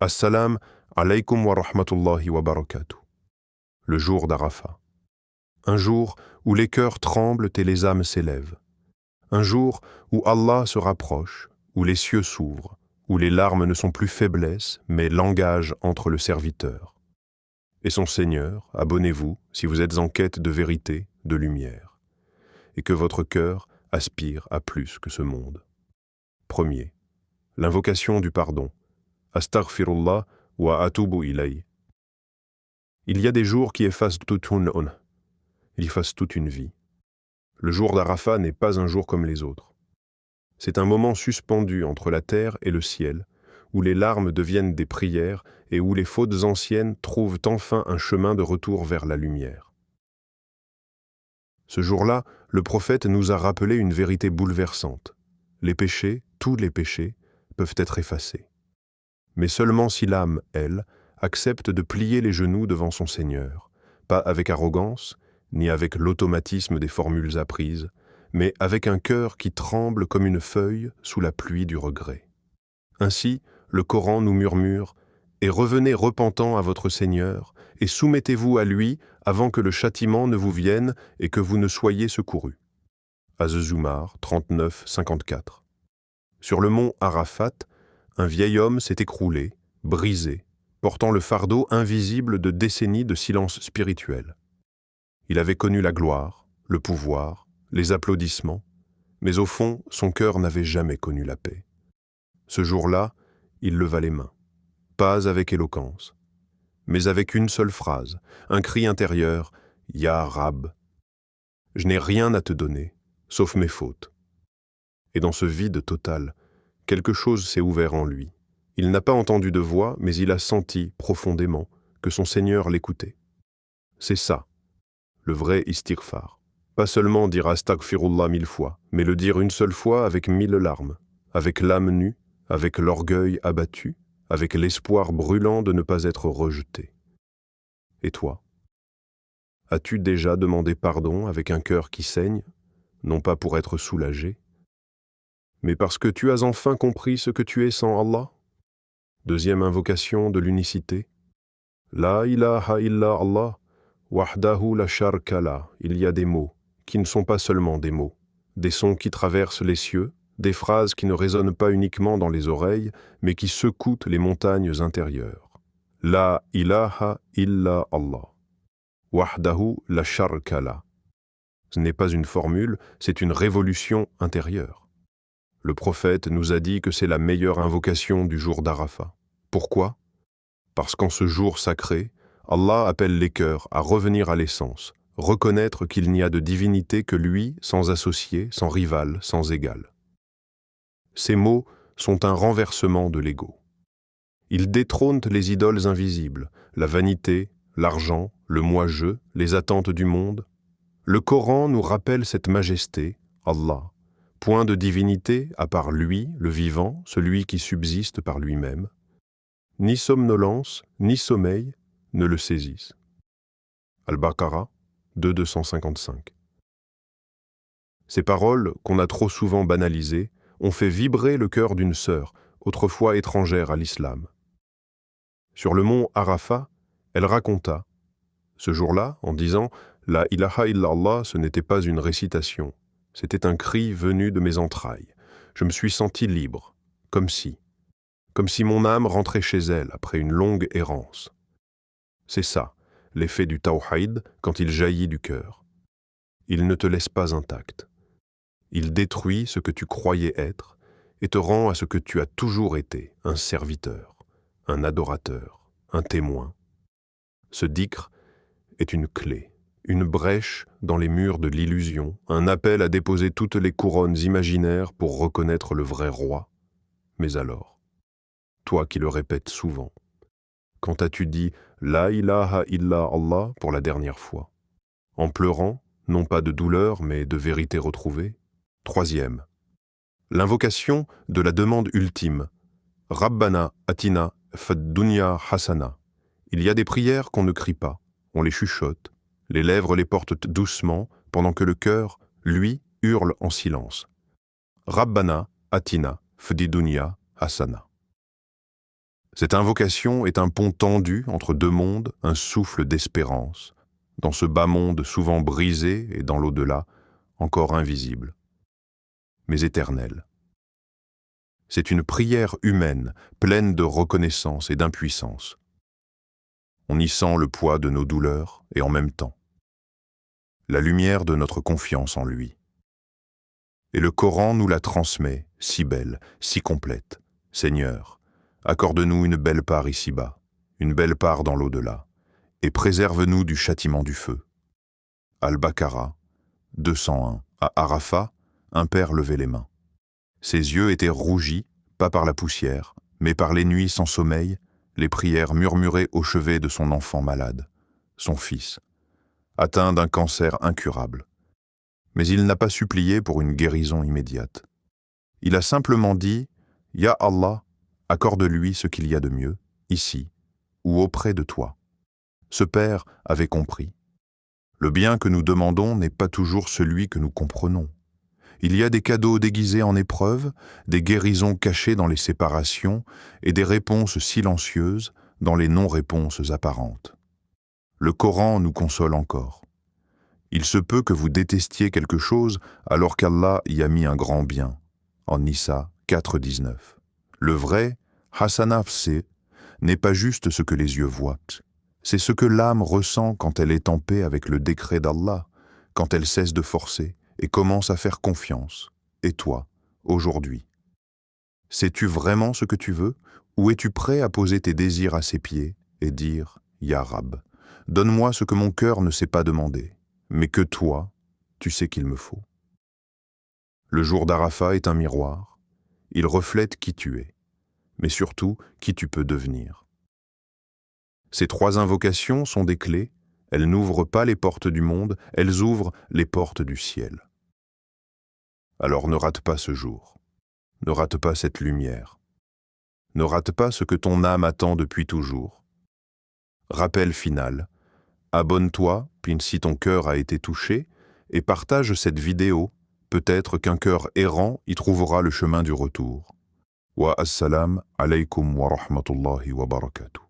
Assalam alaykum wa rahmatullahi wa barakatuh. Le jour d'Arafat. Un jour où les cœurs tremblent et les âmes s'élèvent. Un jour où Allah se rapproche, où les cieux s'ouvrent, où les larmes ne sont plus faiblesse, mais langage entre le serviteur et son Seigneur. Abonnez-vous si vous êtes en quête de vérité, de lumière, et que votre cœur aspire à plus que ce monde. Premier, l'invocation du pardon. Astaghfirullah wa atubu ilayh. Il y a des jours qui effacent toute une vie. Le jour d'Arafat n'est pas un jour comme les autres. C'est un moment suspendu entre la terre et le ciel, où les larmes deviennent des prières et où les fautes anciennes trouvent enfin un chemin de retour vers la lumière. Ce jour-là, le prophète nous a rappelé une vérité bouleversante. Les péchés, tous les péchés, peuvent être effacés. Mais seulement si l'âme, elle, accepte de plier les genoux devant son Seigneur, pas avec arrogance, ni avec l'automatisme des formules apprises, mais avec un cœur qui tremble comme une feuille sous la pluie du regret. Ainsi, le Coran nous murmure « Et revenez repentant à votre Seigneur, et soumettez-vous à lui avant que le châtiment ne vous vienne et que vous ne soyez secourus. » Az-Zumar 39-54. Sur le mont Arafat, un vieil homme s'est écroulé, brisé, portant le fardeau invisible de décennies de silence spirituel. Il avait connu la gloire, le pouvoir, les applaudissements, mais au fond, son cœur n'avait jamais connu la paix. Ce jour-là, il leva les mains, pas avec éloquence, mais avec une seule phrase, un cri intérieur, « Ya Rab ». Je n'ai rien à te donner, sauf mes fautes. Et dans ce vide total, quelque chose s'est ouvert en lui. Il n'a pas entendu de voix, mais il a senti profondément que son Seigneur l'écoutait. C'est ça, le vrai istighfar. Pas seulement dire astaghfirullah 1000 fois, mais le dire une seule fois avec 1000 larmes, avec l'âme nue, avec l'orgueil abattu, avec l'espoir brûlant de ne pas être rejeté. Et toi? As-tu déjà demandé pardon avec un cœur qui saigne, non pas pour être soulagé, mais parce que tu as enfin compris ce que tu es sans Allah? Deuxième invocation de l'unicité. La ilaha illa Allah, wahdahu la sharka la. Il y a des mots qui ne sont pas seulement des mots, des sons qui traversent les cieux, des phrases qui ne résonnent pas uniquement dans les oreilles, mais qui secouent les montagnes intérieures. La ilaha illa Allah, wahdahu la sharka la. Ce n'est pas une formule, c'est une révolution intérieure. Le prophète nous a dit que c'est la meilleure invocation du jour d'Arafat. Pourquoi? Parce qu'en ce jour sacré, Allah appelle les cœurs à revenir à l'essence, reconnaître qu'il n'y a de divinité que lui, sans associé, sans rival, sans égal. Ces mots sont un renversement de l'ego. Ils détrônent les idoles invisibles, la vanité, l'argent, le moi-je, les attentes du monde. Le Coran nous rappelle cette majesté, Allah, point de divinité à part lui, le vivant, celui qui subsiste par lui-même. Ni somnolence, ni sommeil ne le saisissent. Al-Baqarah 2:255. Ces paroles, qu'on a trop souvent banalisées, ont fait vibrer le cœur d'une sœur, autrefois étrangère à l'islam. Sur le mont Arafat, elle raconta, ce jour-là, en disant « La ilaha illallah », ce n'était pas une récitation, c'était un cri venu de mes entrailles. Je me suis senti libre, comme si mon âme rentrait chez elle après une longue errance. C'est ça, l'effet du tawhid quand il jaillit du cœur. Il ne te laisse pas intact. Il détruit ce que tu croyais être et te rend à ce que tu as toujours été, un serviteur, un adorateur, un témoin. Ce dhikr est une clé, une brèche dans les murs de l'illusion, un appel à déposer toutes les couronnes imaginaires pour reconnaître le vrai roi. Mais alors, toi qui le répètes souvent, quand as-tu dit « La ilaha illa Allah » pour la dernière fois? En pleurant, non pas de douleur, mais de vérité retrouvée. Troisième, l'invocation de la demande ultime. Rabbana atina fad dunya hasana. Il y a des prières qu'on ne crie pas, on les chuchote, les lèvres les portent doucement, pendant que le cœur, lui, hurle en silence. Rabbana atina fad dunya hasana. Cette invocation est un pont tendu entre deux mondes, un souffle d'espérance, dans ce bas monde souvent brisé et dans l'au-delà, encore invisible, mais éternel. C'est une prière humaine, pleine de reconnaissance et d'impuissance. On y sent le poids de nos douleurs et en même temps, la lumière de notre confiance en lui. Et le Coran nous la transmet, si belle, si complète. Seigneur, accorde-nous une belle part ici-bas, une belle part dans l'au-delà, et préserve-nous du châtiment du feu. Al-Baqarah, 201. À Arafat, un père levait les mains. Ses yeux étaient rougis, pas par la poussière, mais par les nuits sans sommeil, les prières murmurées au chevet de son enfant malade, son fils, atteint d'un cancer incurable. Mais il n'a pas supplié pour une guérison immédiate. Il a simplement dit « Ya Allah, accorde-lui ce qu'il y a de mieux, ici, ou auprès de toi. » Ce père avait compris. Le bien que nous demandons n'est pas toujours celui que nous comprenons. Il y a des cadeaux déguisés en épreuves, des guérisons cachées dans les séparations et des réponses silencieuses dans les non-réponses apparentes. Le Coran nous console encore. Il se peut que vous détestiez quelque chose alors qu'Allah y a mis un grand bien. En Nisa 4.19. Le vrai, Hasanafse, n'est pas juste ce que les yeux voient. C'est ce que l'âme ressent quand elle est en paix avec le décret d'Allah, quand elle cesse de forcer et commence à faire confiance. Et toi, aujourd'hui, sais-tu vraiment ce que tu veux, ou es-tu prêt à poser tes désirs à ses pieds et dire « Ya Rab, donne-moi ce que mon cœur ne sait pas demander, mais que toi, tu sais qu'il me faut ». Le jour d'Arafat est un miroir. Il reflète qui tu es, mais surtout qui tu peux devenir. Ces trois invocations sont des clés. Elles n'ouvrent pas les portes du monde, elles ouvrent les portes du ciel. Alors ne rate pas ce jour. Ne rate pas cette lumière. Ne rate pas ce que ton âme attend depuis toujours. Rappel final. Abonne-toi, puis si ton cœur a été touché, et partage cette vidéo. Peut-être qu'un cœur errant y trouvera le chemin du retour. Wa assalam alaykum wa rahmatullahi wa barakatuh.